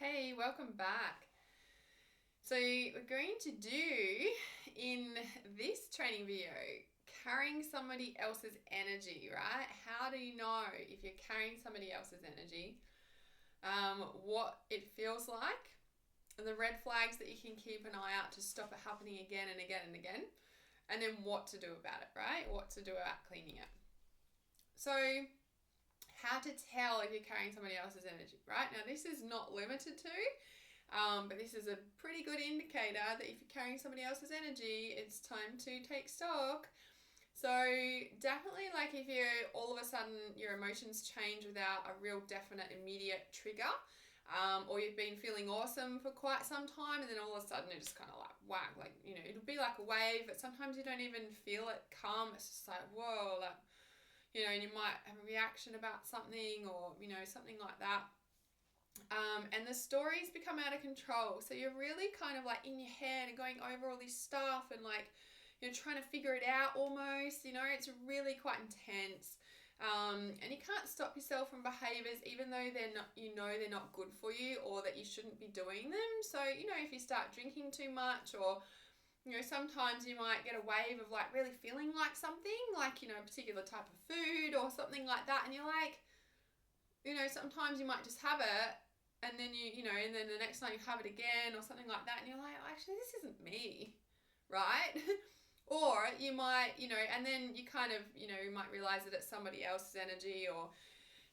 Hey, welcome back. So we're going to do in this training video, carrying somebody else's energy, right? How do you know if you're carrying somebody else's energy? What it feels like, the red flags that you can keep an eye out to stop it happening again and again and again, and then what to do about it, right? What to do about cleaning it. So how to tell if you're carrying somebody else's energy, right? Now, this is not limited to, but this is a pretty good indicator that if you're carrying somebody else's energy, it's time to take stock. So definitely, like, if you're all of a sudden your emotions change without a real definite immediate trigger, or you've been feeling awesome for quite some time and then all of a sudden it just kind of like whack, like, you know, it'll be like a wave, but sometimes you don't even feel it come. It's just like, whoa, like, you know, and you might have a reaction about something or, you know, something like that. And the stories become out of control. So you're really kind of like in your head and going over all this stuff and like you're trying to figure it out almost, you know, it's really quite intense. And you can't stop yourself from behaviors even though they're not, you know, they're not good for you or that you shouldn't be doing them. So, you know, if you start drinking too much or, you know, sometimes you might get a wave of like really feeling like something, like, you know, a particular type of food or something like that. And you're like, you know, sometimes you might just have it and then you know, and then the next night you have it again or something like that. And you're like, oh, actually, this isn't me, right? Or you might, you know, and then you kind of, you know, you might realize that it's somebody else's energy or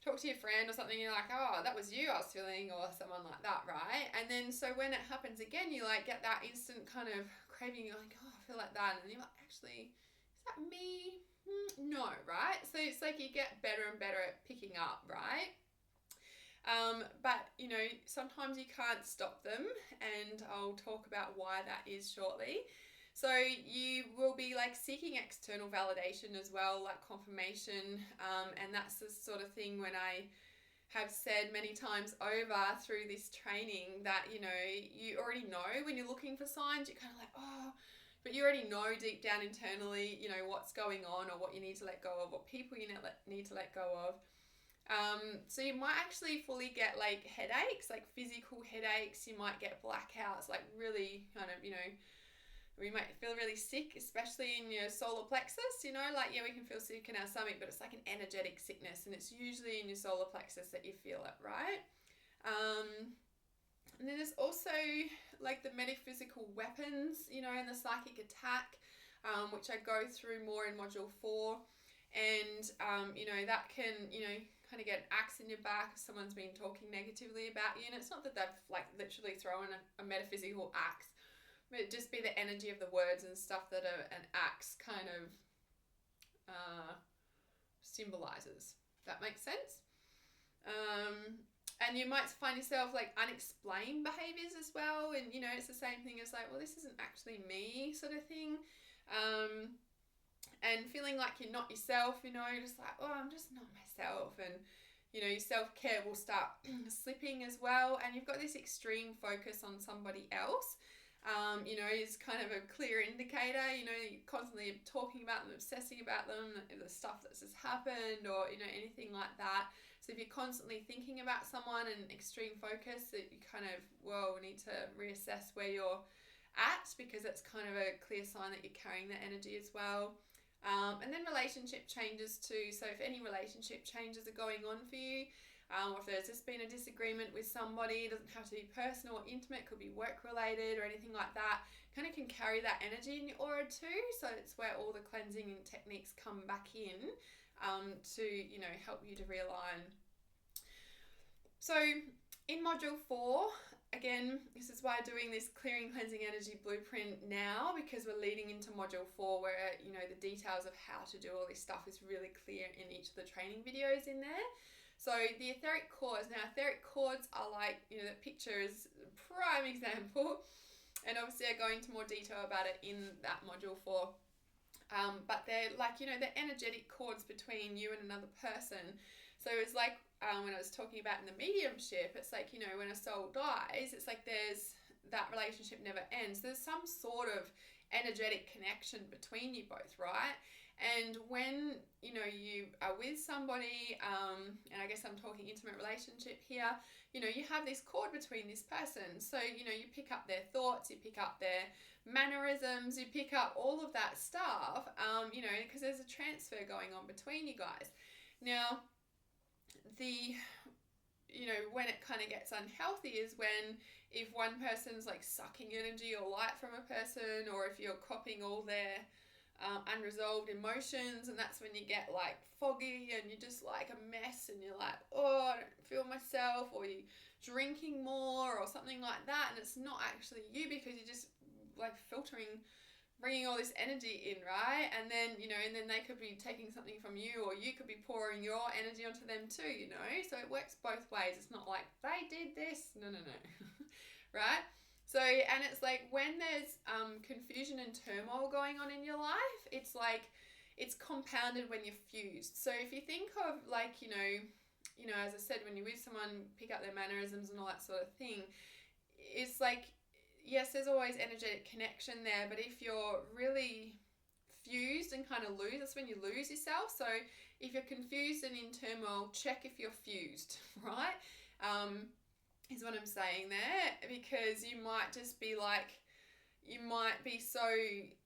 talk to your friend or something, you're like, oh, that was you I was feeling, or someone like that, right? And then so when it happens again, you like get that instant kind of craving, you're like, oh, I feel like that. And then you're like, actually, is that me? No, right? So it's like you get better and better at picking up, right? But, you know, sometimes you can't stop them, and I'll talk about why that is shortly. So you will be like seeking external validation as well, like confirmation, and that's the sort of thing when I have said many times over through this training that, you know, you already know when you're looking for signs, you're kind of like, oh, but you already know deep down internally, you know, what's going on or what you need to let go of, what people you need to let go of. So you might actually fully get like headaches, like physical headaches. You might get blackouts, like really kind of, you know, we might feel really sick, especially in your solar plexus, you know, like, yeah, we can feel sick in our stomach, but it's like an energetic sickness, and it's usually in your solar plexus that you feel it, right? And then there's also like the metaphysical weapons, you know, and the psychic attack, which I go through more in module 4. And, you know, that can, you know, kind of get an axe in your back if someone's been talking negatively about you. And it's not that they've like literally thrown a metaphysical axe, but it'd just be the energy of the words and stuff that an axe kind of symbolizes. That makes sense? And you might find yourself like unexplained behaviors as well. And, you know, it's the same thing as like, well, this isn't actually me sort of thing. And feeling like you're not yourself, you know, just like, oh, I'm just not myself. And, you know, your self-care will start slipping as well. And you've got this extreme focus on somebody else, you know, is kind of a clear indicator. You know, you're constantly talking about them, obsessing about them, the stuff that's just happened, or, you know, anything like that. So if you're constantly thinking about someone and extreme focus, that you kind of, well, need to reassess where you're at, because it's kind of a clear sign that you're carrying that energy as well. And then relationship changes too. So if any relationship changes are going on for you, or if there's just been a disagreement with somebody, it doesn't have to be personal or intimate, it could be work related or anything like that, kind of can carry that energy in your aura too. So it's where all the cleansing techniques come back in, to, you know, help you to realign. So in module 4, again, this is why I'm doing this clearing, cleansing energy blueprint now, because we're leading into module 4 where, you know, the details of how to do all this stuff is really clear in each of the training videos in there. So the etheric cords, now etheric cords are like, you know, the picture is a prime example, and obviously I go into more detail about it in that module 4. But they're like, you know, they're energetic cords between you and another person. So it's like, when I was talking about in the mediumship, it's like, you know, when a soul dies, it's like there's that relationship never ends. There's some sort of energetic connection between you both, right? And when, you know, you are with somebody, and I guess I'm talking intimate relationship here, you know, you have this cord between this person. So, you know, you pick up their thoughts, you pick up their mannerisms, you pick up all of that stuff, you know, because there's a transfer going on between you guys. Now, you know, when it kind of gets unhealthy is when, if one person's like sucking energy or light from a person, or if you're copying all their unresolved emotions, and that's when you get like foggy and you're just like a mess and you're like, oh, I don't feel myself, or you're drinking more or something like that, and it's not actually you because you're just like filtering, bringing all this energy in, right? And then, you know, and then they could be taking something from you, or you could be pouring your energy onto them too, you know? So it works both ways. It's not like they did this. No. Right? So, and it's like when there's confusion and turmoil going on in your life, it's like, it's compounded when you're fused. So if you think of like, you know, as I said, when you're with someone, pick up their mannerisms and all that sort of thing, it's like, yes, there's always energetic connection there, but if you're really fused and kind of lose, that's when you lose yourself. So if you're confused and in turmoil, check if you're fused, right? Is what I'm saying there, because you might just be like, you might be so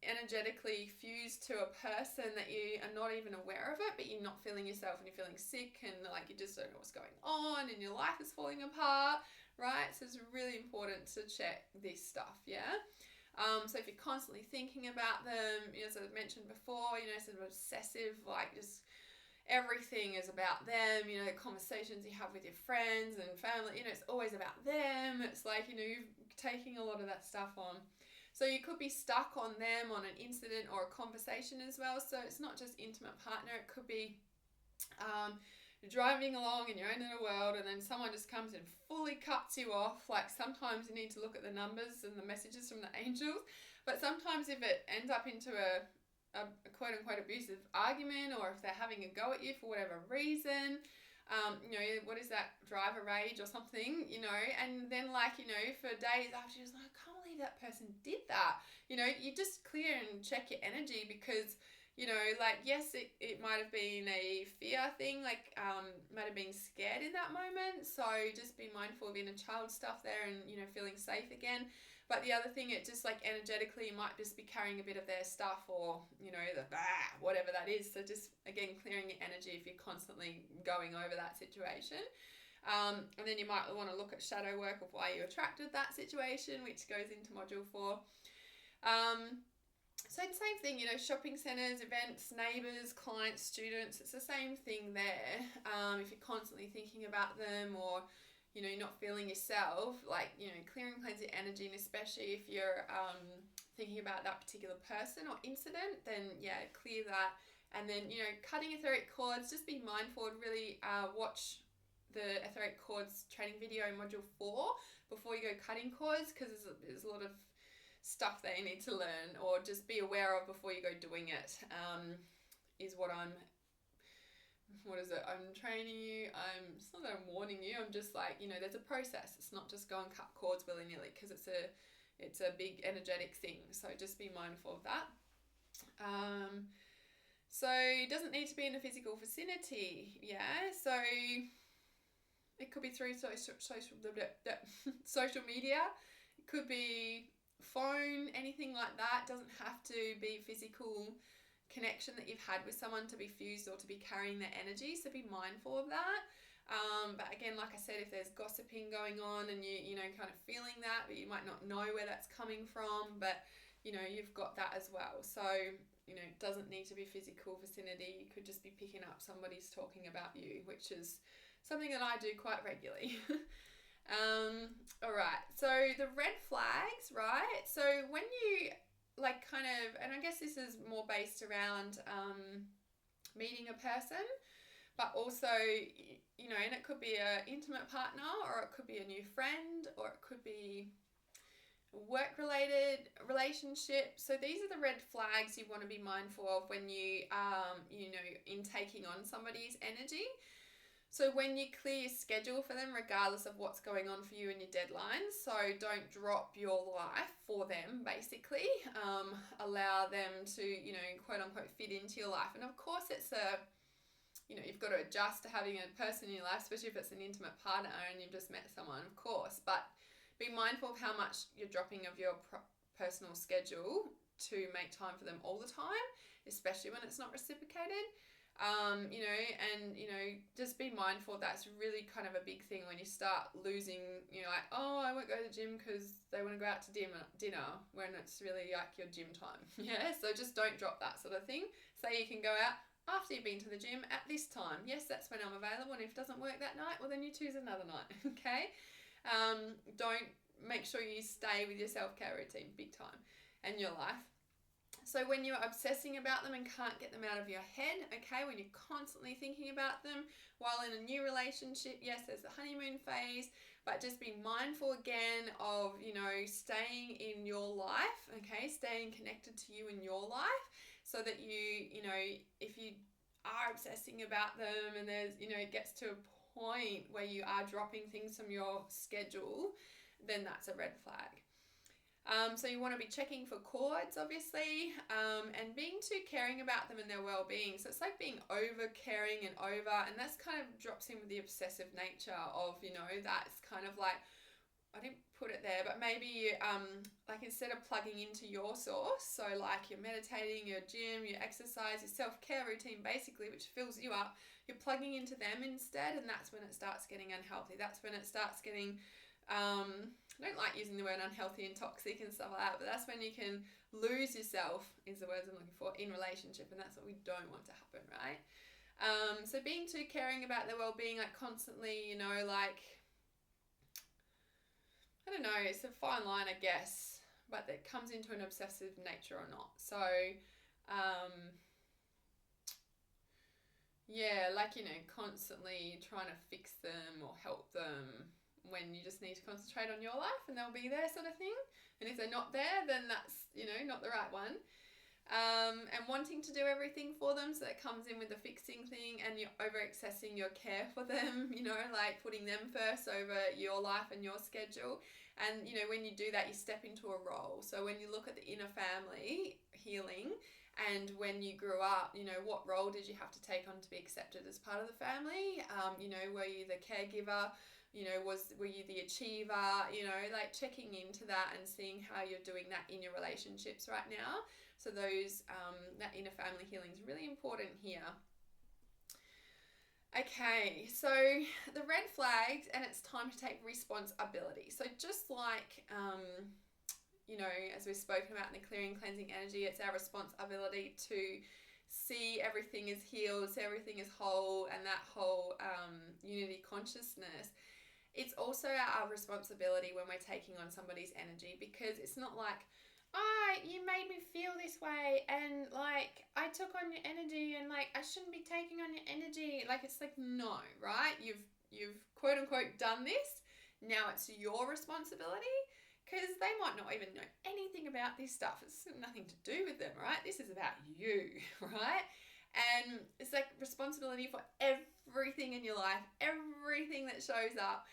energetically fused to a person that you are not even aware of it, but you're not feeling yourself and you're feeling sick and like you just don't know what's going on and your life is falling apart, right? So it's really important to check this stuff, yeah? So if you're constantly thinking about them, as I mentioned before, you know, sort of obsessive, like just everything is about them, you know, the conversations you have with your friends and family, you know, it's always about them. It's like, you know, you're taking a lot of that stuff on. So you could be stuck on them, on an incident or a conversation as well. So it's not just intimate partner, it could be driving along in your own little world and then someone just comes and fully cuts you off. Like sometimes you need to look at the numbers and the messages from the angels, but sometimes if it ends up into a quote unquote abusive argument, or if they're having a go at you for whatever reason, you know, what is that, driver rage or something, you know, and then like, you know, for days after, you're just like, I can't believe that person did that, you know, you just clear and check your energy, because you know, like, yes, it might have been a fear thing, like, might have been scared in that moment. So just be mindful of inner child stuff there and, you know, feeling safe again. But the other thing, it just like energetically, you might just be carrying a bit of their stuff, or, you know, whatever that is. So just, again, clearing your energy if you're constantly going over that situation. And then you might want to look at shadow work of why you attracted that situation, which goes into module 4. So the same thing, you know, shopping centres, events, neighbours, clients, students, it's the same thing there. If you're constantly thinking about them, or, you know, you're not feeling yourself, like, you know, clear and cleanse your energy, and especially if you're thinking about that particular person or incident, then, yeah, clear that. And then, you know, cutting etheric cords, just be mindful and really watch the etheric cords training video in module 4 before you go cutting cords, because there's a lot of stuff that you need to learn or just be aware of before you go doing it, is what I'm training you. It's not that I'm warning you, I'm just like, you know, there's a process. It's not just go and cut cords willy-nilly, because it's a big energetic thing, so just be mindful of that. So it doesn't need to be in a physical vicinity, yeah, so it could be through social media, it could be phone, anything like that. Doesn't have to be physical connection that you've had with someone to be fused or to be carrying their energy, so be mindful of that. But again, like I said, if there's gossiping going on and you know, kind of feeling that, but you might not know where that's coming from, but you know, you've got that as well. So, you know, it doesn't need to be physical vicinity. You could just be picking up somebody's talking about you, which is something that I do quite regularly. All right, so the red flags, right? So when you like kind of, and I guess this is more based around meeting a person, but also, you know, and it could be an intimate partner, or it could be a new friend, or it could be work-related relationship. So these are the red flags you want to be mindful of when you, you know, in taking on somebody's energy. So when you clear your schedule for them, regardless of what's going on for you and your deadlines, so don't drop your life for them, basically. Allow them to, quote unquote, fit into your life. And of course you've got to adjust to having a person in your life, especially if it's an intimate partner and you've just met someone, of course. But be mindful of how much you're dropping of your personal schedule to make time for them all the time, especially when it's not reciprocated. Just be mindful that's really kind of a big thing when you start losing, like, oh, I won't go to the gym because they want to go out to dinner when it's really like your gym time. Yeah, so just don't drop that sort of thing. Say you can go out after you've been to the gym at this time. Yes, that's when I'm available, and if it doesn't work that night, well, then you choose another night, okay? Don't make sure you stay with your self-care routine big time and your life. So when you're obsessing about them and can't get them out of your head, okay, when you're constantly thinking about them while in a new relationship, yes, there's the honeymoon phase, but just be mindful again of, staying in your life, okay, staying connected to you in your life so that if you are obsessing about them and there's, it gets to a point where you are dropping things from your schedule, then that's a red flag. So you want to be checking for cords, obviously, and being too caring about them and their well-being. So it's like being over caring and and that's kind of drops in with the obsessive nature of, that's kind of like, I didn't put it there, but maybe like instead of plugging into your source, so like you're meditating, your gym, your exercise, your self-care routine, basically, which fills you up, you're plugging into them instead, and that's when it starts getting unhealthy. That's when it starts getting I don't like using the word unhealthy and toxic and stuff like that, but that's when you can lose yourself, is the words I'm looking for, in relationship, and that's what we don't want to happen, right? So being too caring about their well-being, like constantly, like, I don't know, it's a fine line, I guess, but that comes into an obsessive nature or not. So, constantly trying to fix them or help them when you just need to concentrate on your life and they'll be there, sort of thing. And if they're not there, then that's, not the right one. And wanting to do everything for them, so that comes in with the fixing thing, and you're over-accessing your care for them, like putting them first over your life and your schedule. And, when you do that, you step into a role. So when you look at the inner family healing, and when you grew up, what role did you have to take on to be accepted as part of the family? Were you the caregiver? Were you the achiever? Like checking into that and seeing how you're doing that in your relationships right now. So those, that inner family healing is really important here. Okay, so the red flags, and it's time to take responsibility. So just like, as we've spoken about in the clearing, cleansing energy, it's our responsibility to see everything is healed, see everything is whole, and that whole unity consciousness. It's also our responsibility when we're taking on somebody's energy, because it's not like, you made me feel this way, and like I took on your energy, and like I shouldn't be taking on your energy. Like, it's like, no, right? You've quote unquote done this. Now it's your responsibility, because they might not even know anything about this stuff. It's nothing to do with them, right? This is about you, right? And it's like responsibility for everything in your life, everything that shows up.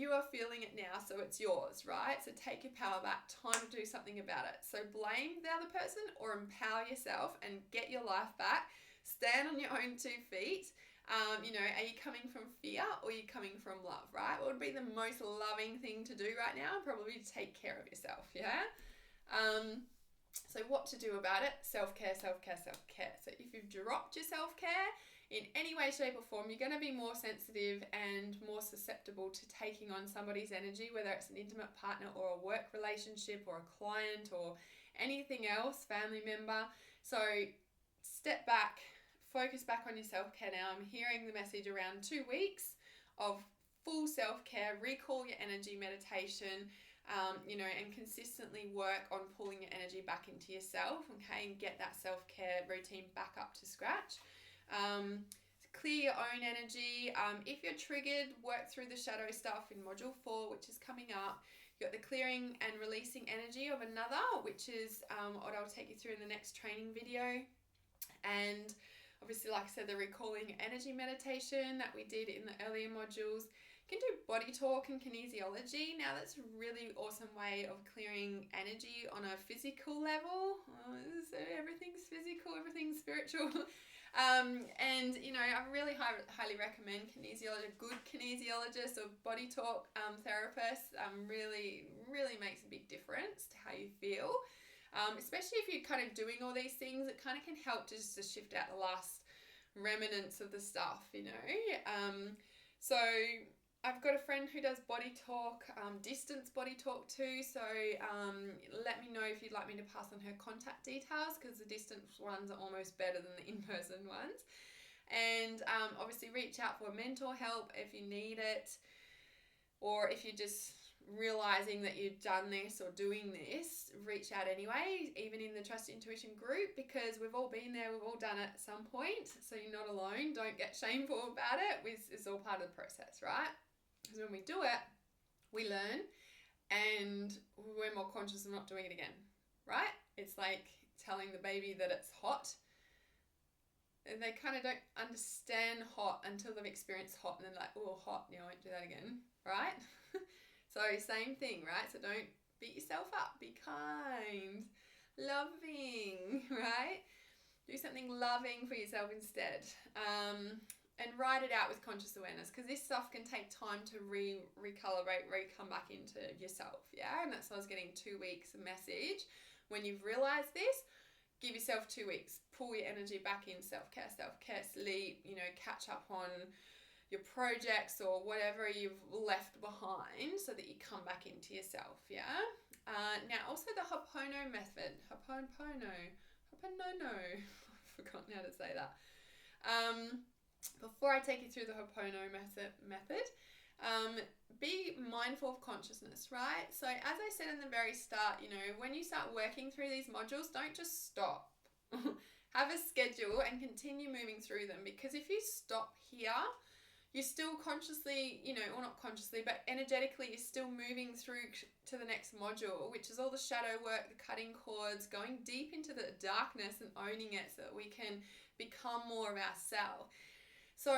You are feeling it now, so it's yours, right? So take your power back, time to do something about it. So blame the other person or empower yourself and get your life back. Stand on your own 2 feet. Are you coming from fear or are you coming from love, right? What would be the most loving thing to do right now? Probably to take care of yourself, yeah? So what to do about it? Self-care, self-care, self-care. So if you've dropped your self-care in any way, shape or form, you're going to be more sensitive and more susceptible to taking on somebody's energy, whether it's an intimate partner or a work relationship or a client or anything else, family member. So step back, focus back on your self-care now. I'm hearing the message around 2 weeks of full self-care, recall your energy meditation, and consistently work on pulling your energy back into yourself, okay, and get that self-care routine back up to scratch. Clear your own energy. If you're triggered, work through the shadow stuff in module 4, which is coming up. You've got the clearing and releasing energy of another, which is what I'll take you through in the next training video. And Obviously, like I said, the recalling energy meditation that we did in the earlier modules. You can do body talk and kinesiology. Now, that's a really awesome way of clearing energy on a physical level. So everything's physical, everything's spiritual. And, you know, I really highly recommend kinesiology, good kinesiologist or body talk therapist. Really, really makes a big difference to how you feel. Especially if you're kind of doing all these things, it kind of can help just to shift out the last remnants of the stuff, you know. So I've got a friend who does body talk, distance body talk too. So let me know if you'd like me to pass on her contact details, because the distance ones are almost better than the in-person ones. And obviously reach out for mental help if you need it, or if you're just realizing that you've done this or doing this, reach out anyway, even in the Trust Intuition group, because we've all been there, we've all done it at some point. So you're not alone. Don't get shameful about it. It's all part of the process, right? Because when we do it, we learn and we're more conscious of not doing it again, right? It's like telling the baby that it's hot, and they kind of don't understand hot until they've experienced hot, and they're like, oh, hot, I won't do that again, right? So same thing, right? So don't beat yourself up. Be kind, loving, right? Do something loving for yourself instead. And write it out with conscious awareness, because this stuff can take time to recalibrate, come back into yourself, yeah? And that's why I was getting 2 weeks of message. When you've realized this, give yourself 2 weeks. Pull your energy back in self-care, sleep, you know, catch up on your projects or whatever you've left behind, so that you come back into yourself, yeah? Now, also the Ho'oponopono method. Ho'oponopono. I've forgotten how to say that. Before I take you through the Ho'oponopono method, be mindful of consciousness, right? So as I said in the very start, you know, when you start working through these modules, don't just stop. Have a schedule and continue moving through them, because if you stop here, you're still consciously, you know, or not consciously, but energetically, you're still moving through to the next module, which is all the shadow work, the cutting cords, going deep into the darkness and owning it, so that we can become more of ourselves. So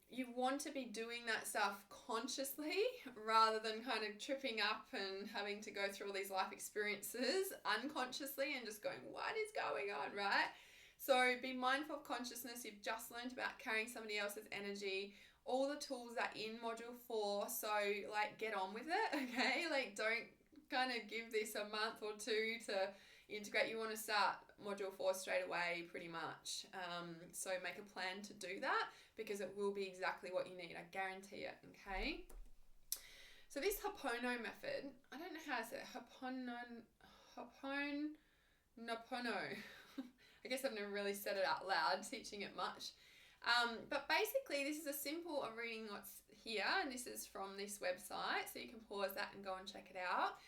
you want to be doing that stuff consciously, rather than kind of tripping up and having to go through all these life experiences unconsciously and just going, what is going on, right? So be mindful of consciousness. You've just learned about carrying somebody else's energy. All the tools are in module 4, so like get on with it, okay? Like don't kind of give this a month or two to integrate. You want to start module 4 straight away, pretty much. So make a plan to do that, because it will be exactly what you need. I guarantee it, okay? So this Ho'oponopono method, I don't know how to say it. Ho'oponopono. I guess I've never really said it out loud, teaching it much. But basically, this is a simple of reading what's here, and this is from this website, so you can pause that and go and check it out.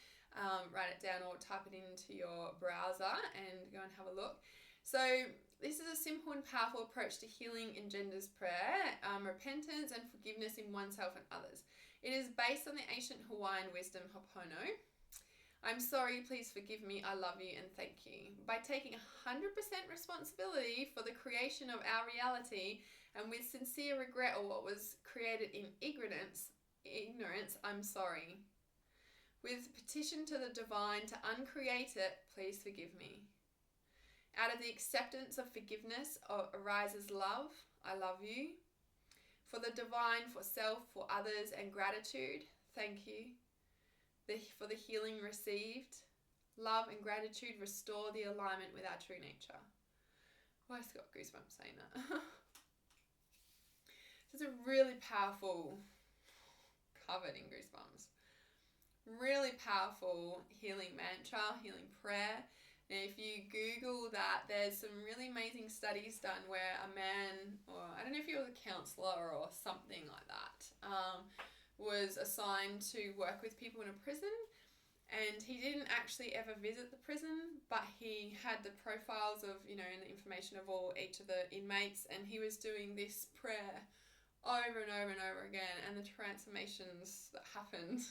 Write it down or type it into your browser and go and have a look. So this is a simple and powerful approach to healing engenders prayer, repentance and forgiveness in oneself and others. It is based on the ancient Hawaiian wisdom Ho'oponopono. I'm sorry, please forgive me, I love you, and thank you. By taking 100% responsibility for the creation of our reality, and with sincere regret of what was created in ignorance, I'm sorry. With petition to the divine to uncreate it, please forgive me. Out of the acceptance of forgiveness arises love, I love you. For the divine, for self, for others, and gratitude, thank you. For the healing received, love and gratitude restore the alignment with our true nature. Oh, I just got goosebumps saying that. It's a really powerful, covered in goosebumps, really powerful healing mantra, healing prayer. Now, if you Google that, there's some really amazing studies done where a man, or I don't know if he was a counsellor or something like that, was assigned to work with people in a prison, and he didn't actually ever visit the prison, but he had the profiles of, you know, and the information of each of the inmates, and he was doing this prayer over and over and over again, and the transformations that happened,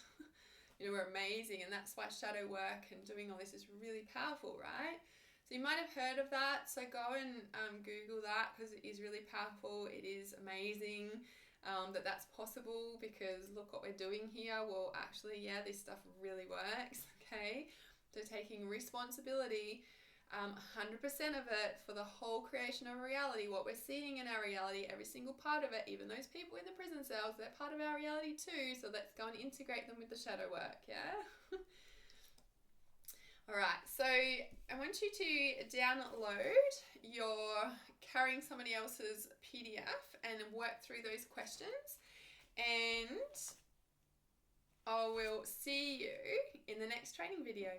you know, were amazing. And that's why shadow work and doing all this is really powerful, right? So you might have heard of that. So go and Google that, because it is really powerful. It is amazing that that's possible, because look what we're doing here. Well, actually, yeah, this stuff really works. Okay. So taking responsibility, 100% of it for the whole creation of reality, what we're seeing in our reality, every single part of it, even those people in the prison cells, they're part of our reality too. So let's go and integrate them with the shadow work. Yeah. All right, so I want you to download your Carrying Somebody Else's PDF and work through those questions, and I will see you in the next training video.